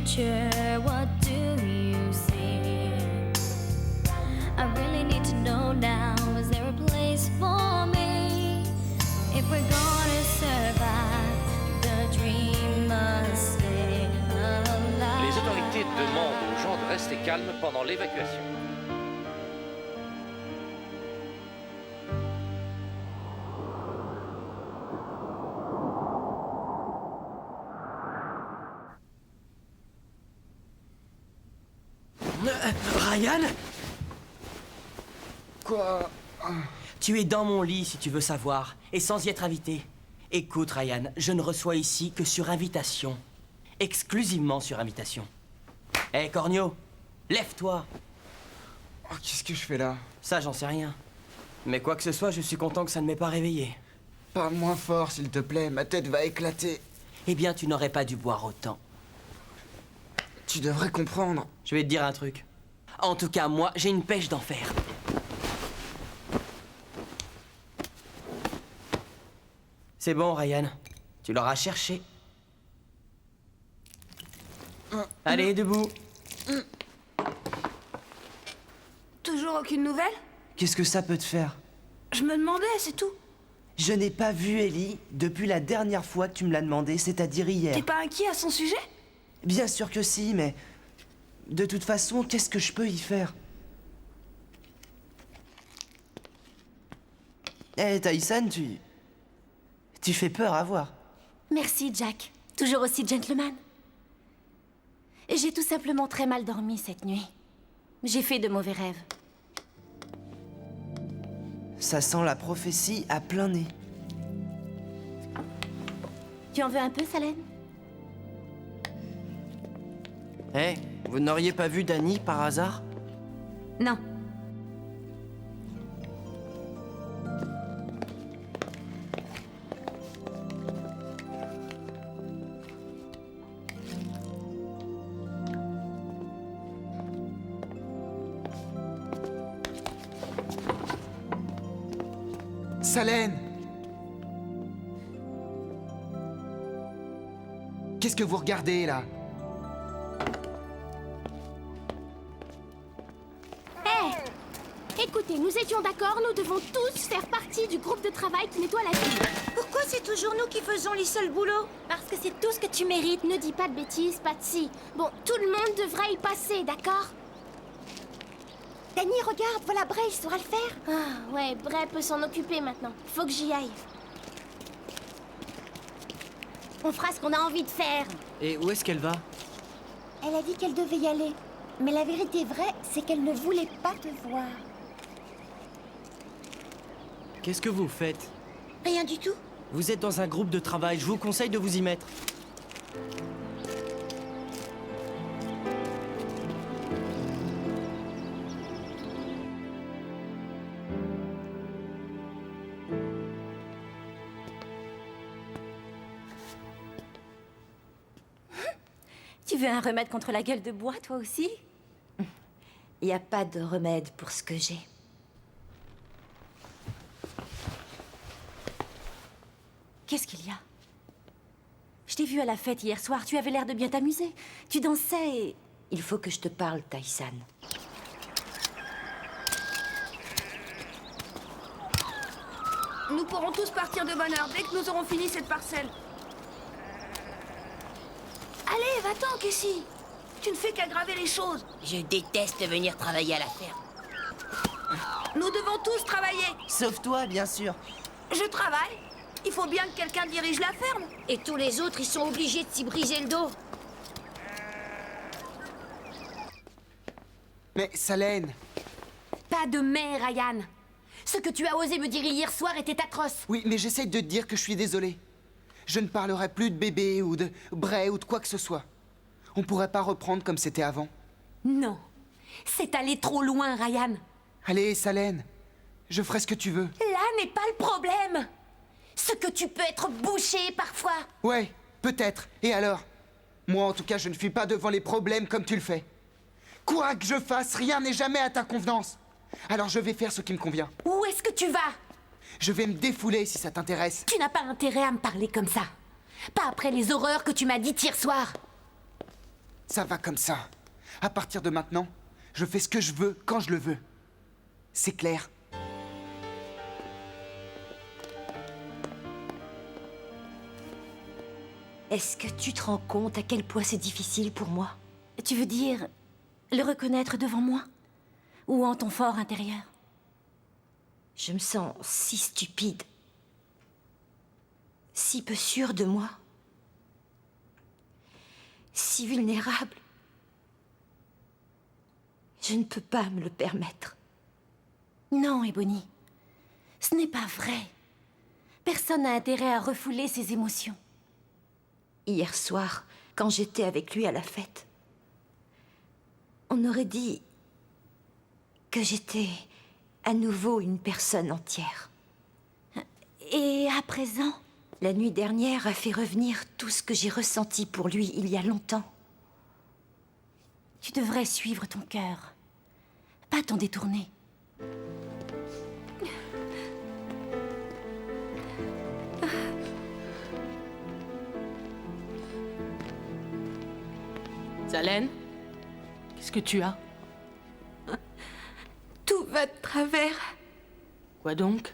future, what do you see? I really need to know now, is there a place for me? If we're gonna survive, the dream must stay alive. Les autorités demandent aux gens de rester calmes pendant l'évacuation. Ryan? Quoi? Tu es dans mon lit si tu veux savoir, et sans y être invité. Écoute Ryan, je ne reçois ici que sur invitation. Exclusivement sur invitation. Hé Cornio, lève-toi. Oh, qu'est-ce que je fais là? Ça j'en sais rien. Mais quoi que ce soit, je suis content que ça ne m'ait pas réveillé. Parle moins fort s'il te plaît, ma tête va éclater. Eh bien tu n'aurais pas dû boire autant. Tu devrais comprendre. Je vais te dire un truc. En tout cas, moi, j'ai une pêche d'enfer. C'est bon, Ryan. Tu l'auras cherché. Allez, debout. Toujours aucune nouvelle? Qu'est-ce que ça peut te faire? Je me demandais, c'est tout. Je n'ai pas vu Ellie depuis la dernière fois que tu me l'as demandé, c'est-à-dire hier. T'es pas inquiet à son sujet? Bien sûr que si, mais... De toute façon, qu'est-ce que je peux y faire? Eh, Tyson, tu fais peur à voir. Merci, Jack. Toujours aussi gentleman. J'ai tout simplement très mal dormi cette nuit. J'ai fait de mauvais rêves. Ça sent la prophétie à plein nez. Tu en veux un peu, Salem? Hé, vous n'auriez pas vu Danny par hasard? Non. Salène! Qu'est-ce que vous regardez là? Écoutez, nous étions d'accord, nous devons tous faire partie du groupe de travail qui nettoie la ville. Pourquoi c'est toujours nous qui faisons les seuls boulots? Parce que c'est tout ce que tu mérites. Ne dis pas de bêtises, Patsy. Bon, tout le monde devrait y passer, d'accord? Danny, regarde, voilà Bray, saura le faire. Ah, ouais, Bray peut s'en occuper maintenant. Faut que j'y aille. On fera ce qu'on a envie de faire. Et où est-ce qu'elle va? Elle a dit qu'elle devait y aller. Mais la vérité vraie, c'est qu'elle ne voulait pas te voir. Qu'est-ce que vous faites? Rien du tout. Vous êtes dans un groupe de travail, je vous conseille de vous y mettre. Tu veux un remède contre la gueule de bois, toi aussi? Il n'y a pas de remède pour ce que j'ai. Qu'est-ce qu'il y a? Je t'ai vu à la fête hier soir, tu avais l'air de bien t'amuser. Tu dansais et... Il faut que je te parle, Tyson. Nous pourrons tous partir de bonne heure dès que nous aurons fini cette parcelle. Allez, va-t'en, Casey. Tu ne fais qu'aggraver les choses. Je déteste venir travailler à la ferme. Nous devons tous travailler. Sauf toi, bien sûr. Je travaille. Il faut bien que quelqu'un dirige la ferme. Et tous les autres, ils sont obligés de s'y briser le dos. Mais Salène! Pas de mais, Ryan. Ce que tu as osé me dire hier soir était atroce. Oui, mais j'essaye de te dire que je suis désolé. Je ne parlerai plus de bébé ou de Bray ou de quoi que ce soit. On pourrait pas reprendre comme c'était avant. Non. C'est allé trop loin, Ryan. Allez, Salène, je ferai ce que tu veux. Là n'est pas le problème. Ce que tu peux être bouché parfois. Ouais, peut-être. Et alors? Moi, en tout cas, je ne fuis pas devant les problèmes comme tu le fais. Quoi que je fasse, rien n'est jamais à ta convenance. Alors je vais faire ce qui me convient. Où est-ce que tu vas? Je vais me défouler si ça t'intéresse. Tu n'as pas intérêt à me parler comme ça. Pas après les horreurs que tu m'as dites hier soir. Ça va comme ça. À partir de maintenant, je fais ce que je veux quand je le veux. C'est clair. Est-ce que tu te rends compte à quel point c'est difficile pour moi? Tu veux dire le reconnaître devant moi? Ou en ton fort intérieur? Je me sens si stupide. Si peu sûre de moi. Si vulnérable. Je ne peux pas me le permettre. Non, Ebony. Ce n'est pas vrai. Personne n'a intérêt à refouler ses émotions. Hier soir, quand j'étais avec lui à la fête, on aurait dit que j'étais à nouveau une personne entière. Et à présent? La nuit dernière a fait revenir tout ce que j'ai ressenti pour lui il y a longtemps. Tu devrais suivre ton cœur, pas t'en détourner. Salène, qu'est-ce que tu as? Tout va de travers. Quoi donc?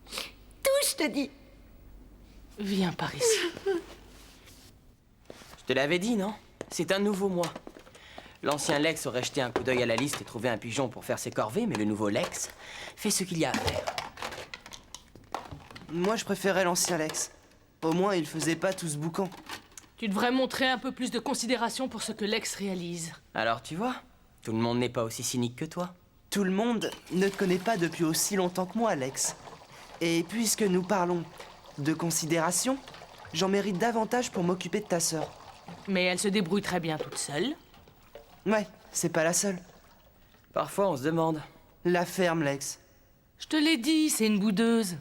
Tout, je te dis. Viens par ici. Je te l'avais dit, non? C'est un nouveau moi. L'ancien Lex aurait jeté un coup d'œil à la liste et trouvé un pigeon pour faire ses corvées, mais le nouveau Lex fait ce qu'il y a à faire. Moi, je préférais l'ancien Lex. Au moins, il faisait pas tout ce boucan. Tu devrais montrer un peu plus de considération pour ce que Lex réalise. Alors, tu vois, tout le monde n'est pas aussi cynique que toi. Tout le monde ne te connaît pas depuis aussi longtemps que moi, Lex. Et puisque nous parlons de considération, j'en mérite davantage pour m'occuper de ta sœur. Mais elle se débrouille très bien toute seule. Ouais, c'est pas la seule. Parfois, on se demande. La ferme, Lex. Je te l'ai dit, c'est une boudeuse.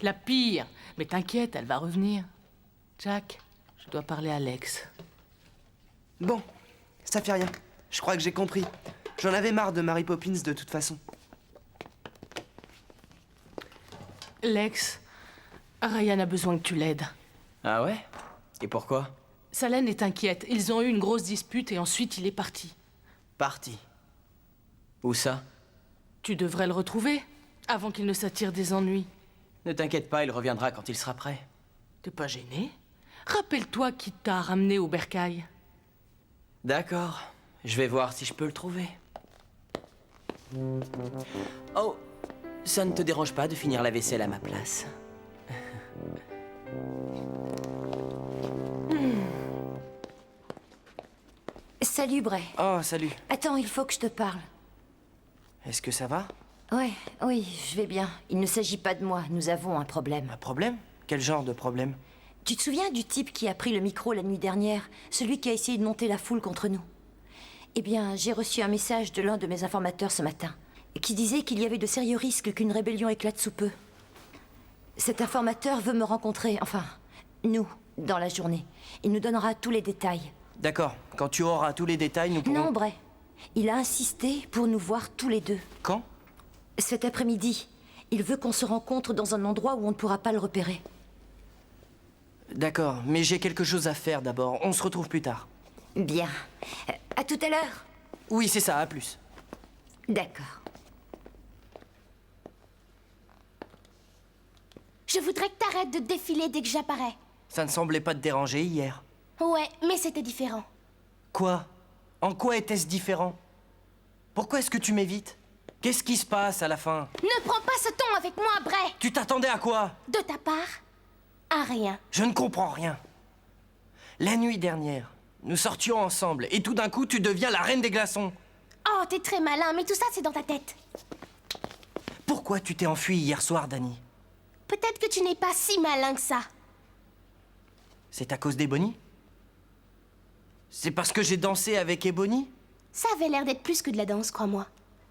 La pire. Mais t'inquiète, elle va revenir. Jack, je dois parler à Lex. Bon, ça fait rien. Je crois que j'ai compris. J'en avais marre de Mary Poppins de toute façon. Lex, Ryan a besoin que tu l'aides. Ah ouais? Et pourquoi? Salène est inquiète. Ils ont eu une grosse dispute et ensuite il est parti. Parti. Où ça? Tu devrais le retrouver avant qu'il ne s'attire des ennuis. Ne t'inquiète pas, il reviendra quand il sera prêt. T'es pas gêné? Rappelle-toi qui t'a ramené au bercail. D'accord. Je vais voir si je peux le trouver. Oh, ça ne te dérange pas de finir la vaisselle à ma place? Salut, Bray. Oh, salut. Attends, il faut que je te parle. Est-ce que ça va? Ouais, oui, je vais bien. Il ne s'agit pas de moi, nous avons un problème. Un problème? Quel genre de problème? Tu te souviens du type qui a pris le micro la nuit dernière? Celui qui a essayé de monter la foule contre nous? Eh bien, j'ai reçu un message de l'un de mes informateurs ce matin, qui disait qu'il y avait de sérieux risques qu'une rébellion éclate sous peu. Cet informateur veut me rencontrer, enfin, nous, dans la journée. Il nous donnera tous les détails. D'accord, quand tu auras tous les détails, nous pourrons... Non, Bray. Il a insisté pour nous voir tous les deux. Quand? Cet après-midi. Il veut qu'on se rencontre dans un endroit où on ne pourra pas le repérer. D'accord, mais j'ai quelque chose à faire d'abord. On se retrouve plus tard. Bien. À tout à l'heure. Oui, c'est ça, à plus. D'accord. Je voudrais que t'arrêtes de défiler dès que j'apparais. Ça ne semblait pas te déranger hier. Ouais, mais c'était différent. Quoi? En quoi était-ce différent? Pourquoi est-ce que tu m'évites? Qu'est-ce qui se passe à la fin? Ne prends pas ce ton avec moi, Bray. Tu t'attendais à quoi? De ta part, à rien. Je ne comprends rien. La nuit dernière, nous sortions ensemble et tout d'un coup, tu deviens la reine des glaçons. Oh, t'es très malin, mais tout ça, c'est dans ta tête. Pourquoi tu t'es enfui hier soir, Dani? Peut-être que tu n'es pas si malin que ça. C'est à cause d'Ebony? C'est parce que j'ai dansé avec Ebony? Ça avait l'air d'être plus que de la danse, crois-moi.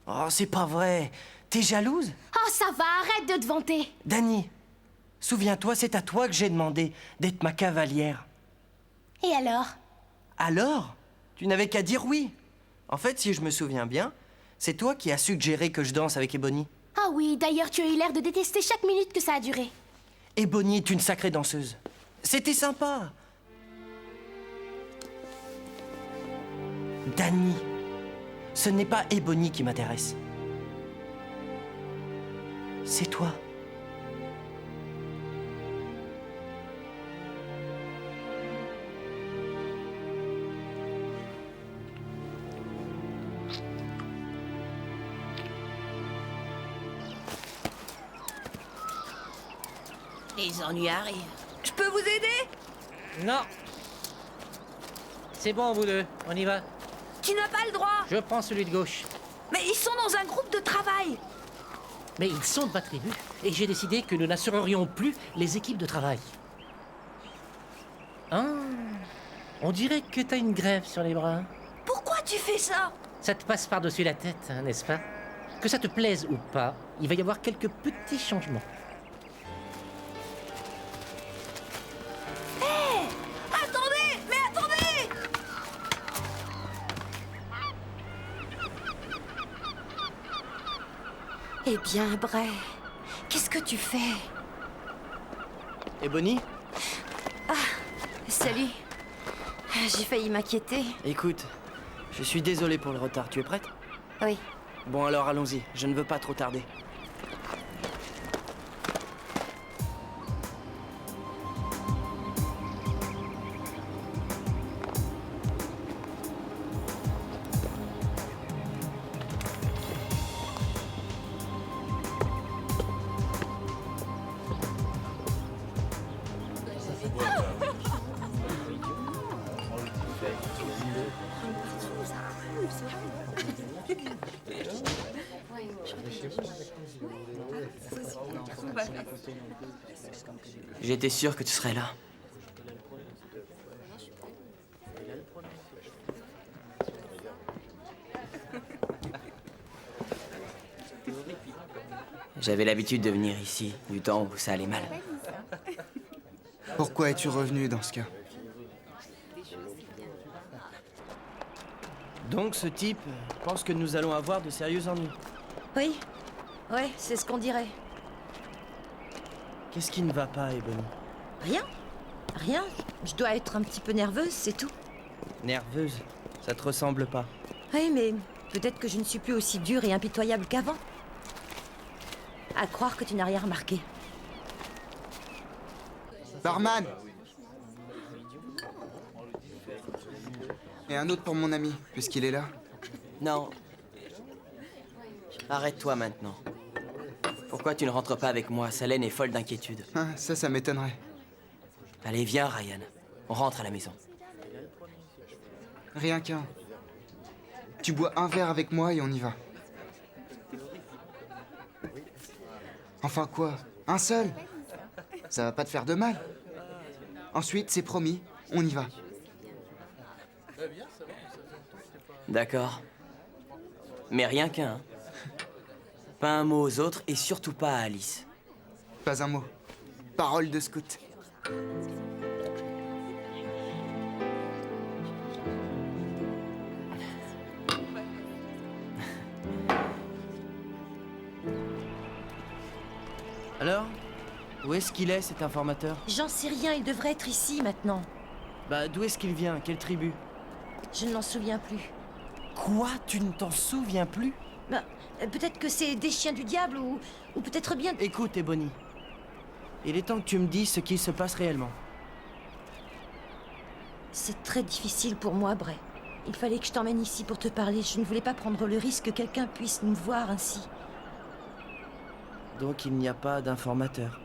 Oh, c'est pas vrai. T'es jalouse? Oh, ça va, arrête de te vanter. Dani, souviens-toi, c'est à toi que j'ai demandé d'être ma cavalière. Et alors? Alors? Tu n'avais qu'à dire oui. En fait, si je me souviens bien, c'est toi qui as suggéré que je danse avec Ebony. Ah oui, d'ailleurs, tu as eu l'air de détester chaque minute que ça a duré. Ebony est une sacrée danseuse. C'était sympa. Danny, ce n'est pas Ebony qui m'intéresse. C'est toi. Les ennuis arrivent. Je peux vous aider? Non. C'est bon, vous deux. On y va. Tu n'as pas le droit. Je prends celui de gauche. Mais ils sont dans un groupe de travail. Mais ils sont de ma tribu. Et j'ai décidé que nous n'assurerions plus les équipes de travail. Ah, on dirait que t'as une grève sur les bras. Pourquoi tu fais ça? Ça te passe par-dessus la tête, hein, n'est-ce pas? Que ça te plaise ou pas, il va y avoir quelques petits changements. Attendez! Mais attendez! Eh bien, Bray, qu'est-ce que tu fais? Ebony, Salut. J'ai failli m'inquiéter. écoute, je suis désolé pour le retard. Tu es prête? Oui. Bon alors allons-y, je ne veux pas trop tarder. J'étais sûr que tu serais là. J'avais l'habitude de venir ici, du temps où ça allait mal. Pourquoi es-tu revenu dans ce cas? Donc ce type pense que nous allons avoir de sérieux ennuis. Oui. Ouais, c'est ce qu'on dirait. Qu'est-ce qui ne va pas, Ebony? Rien. Rien. Je dois être un petit peu nerveuse, c'est tout. Nerveuse? Ça te ressemble pas. Oui, mais peut-être que je ne suis plus aussi dure et impitoyable qu'avant. À croire que tu n'as rien remarqué. Barman! Et un autre pour mon ami, puisqu'il est là. Non. Arrête-toi maintenant. Pourquoi tu ne rentres pas avec moi? Salène est folle d'inquiétude. Ah, ça m'étonnerait. Allez, viens, Ryan. On rentre à la maison. Rien qu'un. Tu bois un verre avec moi et on y va. Enfin quoi? Un seul? Ça va pas te faire de mal. Ensuite, c'est promis, on y va. D'accord. Mais rien qu'un. Pas un mot aux autres et surtout pas à Alice. Pas un mot. Parole de scout. Alors? Où est-ce qu'il est, cet informateur? J'en sais rien, il devrait être ici maintenant. Bah, d'où est-ce qu'il vient? Quelle tribu? Je ne m'en souviens plus. Quoi? Tu ne t'en souviens plus? Ben, peut-être que c'est des chiens du diable ou peut-être bien... Écoute, Ebony. Il est temps que tu me dises ce qui se passe réellement. C'est très difficile pour moi, Bray. Il fallait que je t'emmène ici pour te parler. Je ne voulais pas prendre le risque que quelqu'un puisse nous voir ainsi. Donc il n'y a pas d'informateur.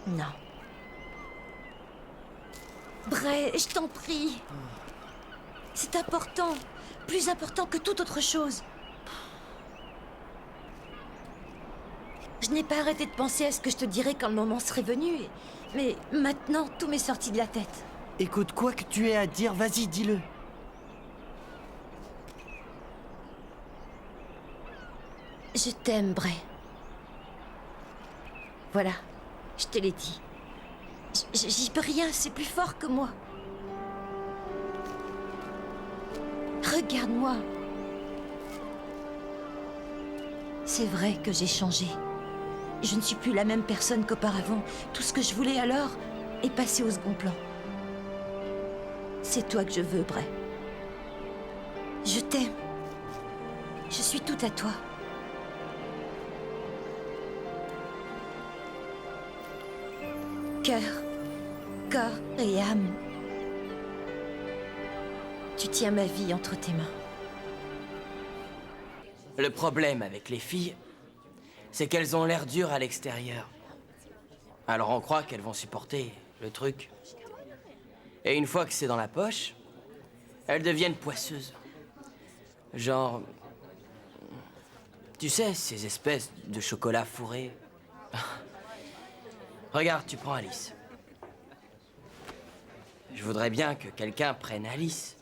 Non. Bray, je t'en prie. C'est important. Plus important que toute autre chose. Je n'ai pas arrêté de penser à ce que je te dirais quand le moment serait venu. Mais maintenant, tout m'est sorti de la tête. Écoute, quoi que tu aies à dire, vas-y, dis-le. Je t'aime, Bray. Voilà, je te l'ai dit. J'y peux rien, c'est plus fort que moi. Regarde-moi. C'est vrai que j'ai changé. Je ne suis plus la même personne qu'auparavant. Tout ce que je voulais alors est passé au second plan. C'est toi que je veux, Bray. Je t'aime. Je suis tout à toi. Cœur, corps et âme. Tu tiens ma vie entre tes mains. Le problème avec les filles, c'est qu'elles ont l'air dures à l'extérieur. Alors on croit qu'elles vont supporter le truc. Et une fois que c'est dans la poche, elles deviennent poisseuses. Genre... Tu sais, ces espèces de chocolat fourré. Regarde, tu prends Alice. Je voudrais bien que quelqu'un prenne Alice.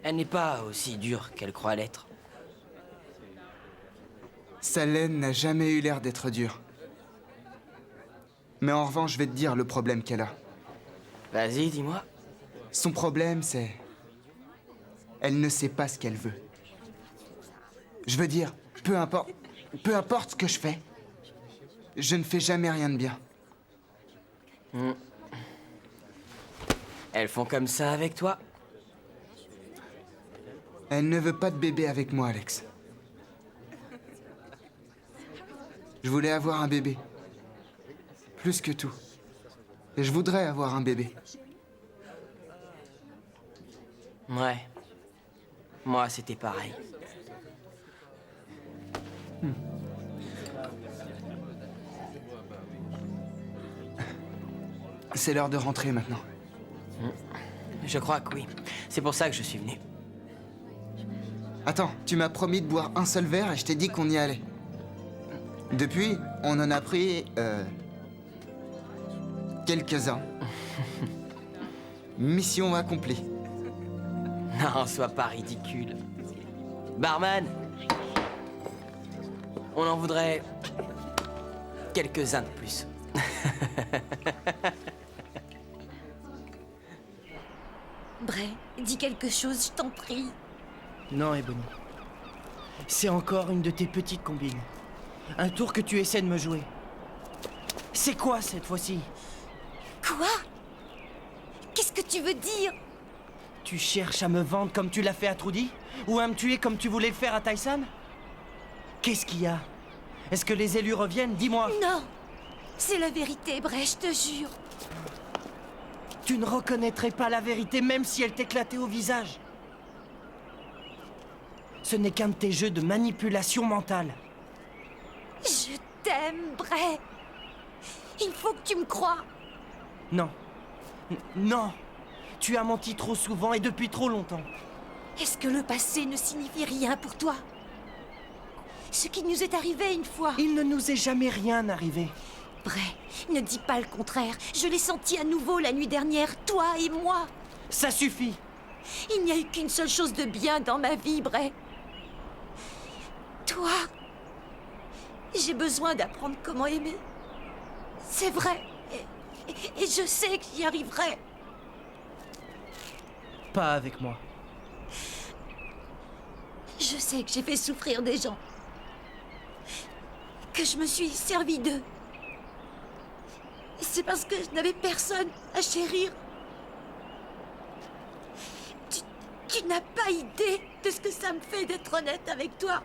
Elle n'est pas aussi dure qu'elle croit l'être. Sa laine n'a jamais eu l'air d'être dure. Mais en revanche, je vais te dire le problème qu'elle a. Vas-y, dis-moi. Son problème, c'est... Elle ne sait pas ce qu'elle veut. Je veux dire, peu importe ce que je fais, je ne fais jamais rien de bien. Elles font comme ça avec toi? Elle ne veut pas de bébé avec moi, Alex. Je voulais avoir un bébé. Plus que tout. Et je voudrais avoir un bébé. Ouais. Moi, c'était pareil. C'est l'heure de rentrer maintenant. Je crois que oui. C'est pour ça que je suis venu. Attends, tu m'as promis de boire un seul verre et je t'ai dit qu'on y allait. Depuis, on en a pris... quelques-uns. Mission accomplie. Non, sois pas ridicule. Barman! On en voudrait... quelques-uns de plus. Bray, dis quelque chose, je t'en prie. Non, Ebony. C'est encore une de tes petites combines. Un tour que tu essaies de me jouer. C'est quoi cette fois-ci? Quoi? Qu'est-ce que tu veux dire? Tu cherches à me vendre comme tu l'as fait à Trudy? Ou à me tuer comme tu voulais le faire à Tyson? Qu'est-ce qu'il y a? Est-ce que les élus reviennent? Dis-moi. Non! C'est la vérité, Bray, je te jure. Tu ne reconnaîtrais pas la vérité même si elle t'éclatait au visage. Ce n'est qu'un de tes jeux de manipulation mentale. Je t'aime, Bray. Il faut que tu me croies. Non. Non. Tu as menti trop souvent et depuis trop longtemps. Est-ce que le passé ne signifie rien pour toi? Ce qui nous est arrivé une fois. Il ne nous est jamais rien arrivé. Bray, ne dis pas le contraire. Je l'ai senti à nouveau la nuit dernière, toi et moi. Ça suffit. Il n'y a eu qu'une seule chose de bien dans ma vie, Bray. Toi. J'ai besoin d'apprendre comment aimer. C'est vrai. Et je sais que j'y arriverai. Pas avec moi. Je sais que j'ai fait souffrir des gens. Que je me suis servi d'eux. C'est parce que je n'avais personne à chérir. Tu n'as pas idée de ce que ça me fait d'être honnête avec toi.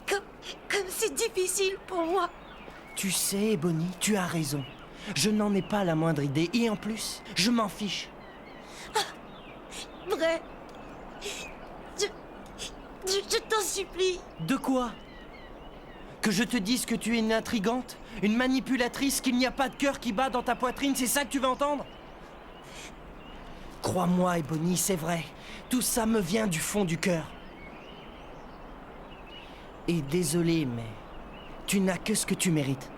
Comme c'est difficile pour moi. Tu sais, Ebony, tu as raison. Je n'en ai pas la moindre idée. Et en plus, je m'en fiche. Vrai. Je t'en supplie. De quoi? Que je te dise que tu es une intrigante? Une manipulatrice, qu'il n'y a pas de cœur qui bat dans ta poitrine, c'est ça que tu veux entendre? Crois-moi, Ebony, c'est vrai. Tout ça me vient du fond du cœur. Et désolé, mais tu n'as que ce que tu mérites.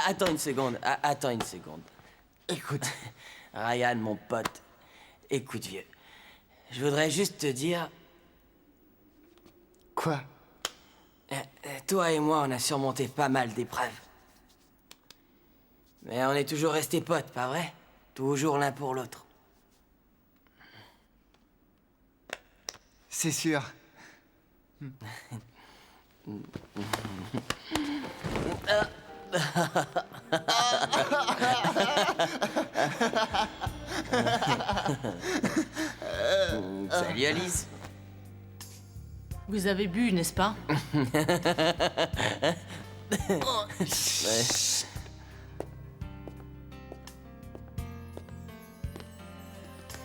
Attends une seconde, attends une seconde. Écoute, Ryan, mon pote, écoute, vieux. Je voudrais juste te dire... Quoi? Toi et moi, on a surmonté pas mal d'épreuves. Mais on est toujours restés potes, pas vrai? Toujours l'un pour l'autre. C'est sûr. Salut Alice. Vous avez bu, n'est-ce pas?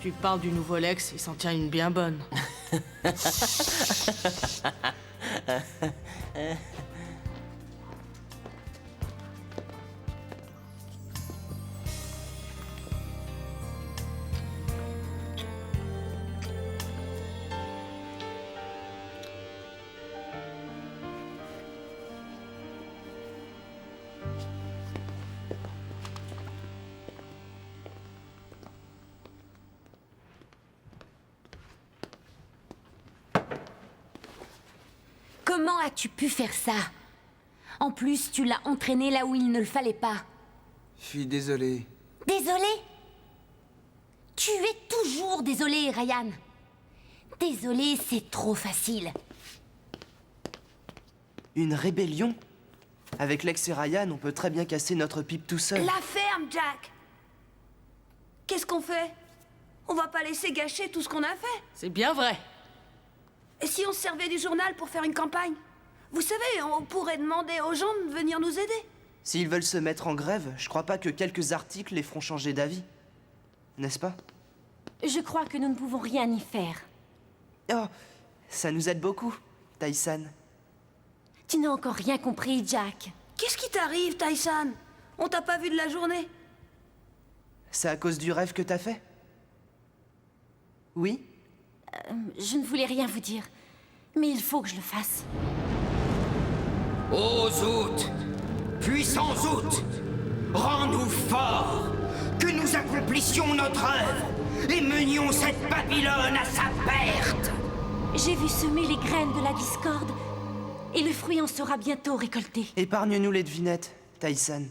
Tu parles du nouveau Lex, il s'en tient une bien bonne. Comment as-tu pu faire ça? En plus, tu l'as entraîné là où il ne le fallait pas. Je suis désolé. Désolé? Tu es toujours désolé, Ryan. Désolé, c'est trop facile. Une rébellion? Avec Lex et Ryan, on peut très bien casser notre pipe tout seul. La ferme, Jack! Qu'est-ce qu'on fait? On va pas laisser gâcher tout ce qu'on a fait. C'est bien vrai. Et si on se servait du journal pour faire une campagne? Vous savez, on pourrait demander aux gens de venir nous aider. S'ils veulent se mettre en grève, je crois pas que quelques articles les feront changer d'avis. N'est-ce pas? Je crois que nous ne pouvons rien y faire. Oh, ça nous aide beaucoup, Tyson. Tu n'as encore rien compris, Jack. Qu'est-ce qui t'arrive, Tyson? On t'a pas vu de la journée. C'est à cause du rêve que t'as fait? Oui? Je ne voulais rien vous dire, mais il faut que je le fasse. Ô Zout, puissant Zout, rends-nous forts, que nous accomplissions notre œuvre et menions cette Babylone à sa perte. J'ai vu semer les graines de la discorde, et le fruit en sera bientôt récolté. Épargne-nous les devinettes, Tyson.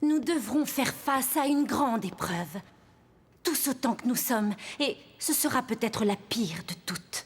Nous devrons faire face à une grande épreuve. Tous autant que nous sommes, et ce sera peut-être la pire de toutes.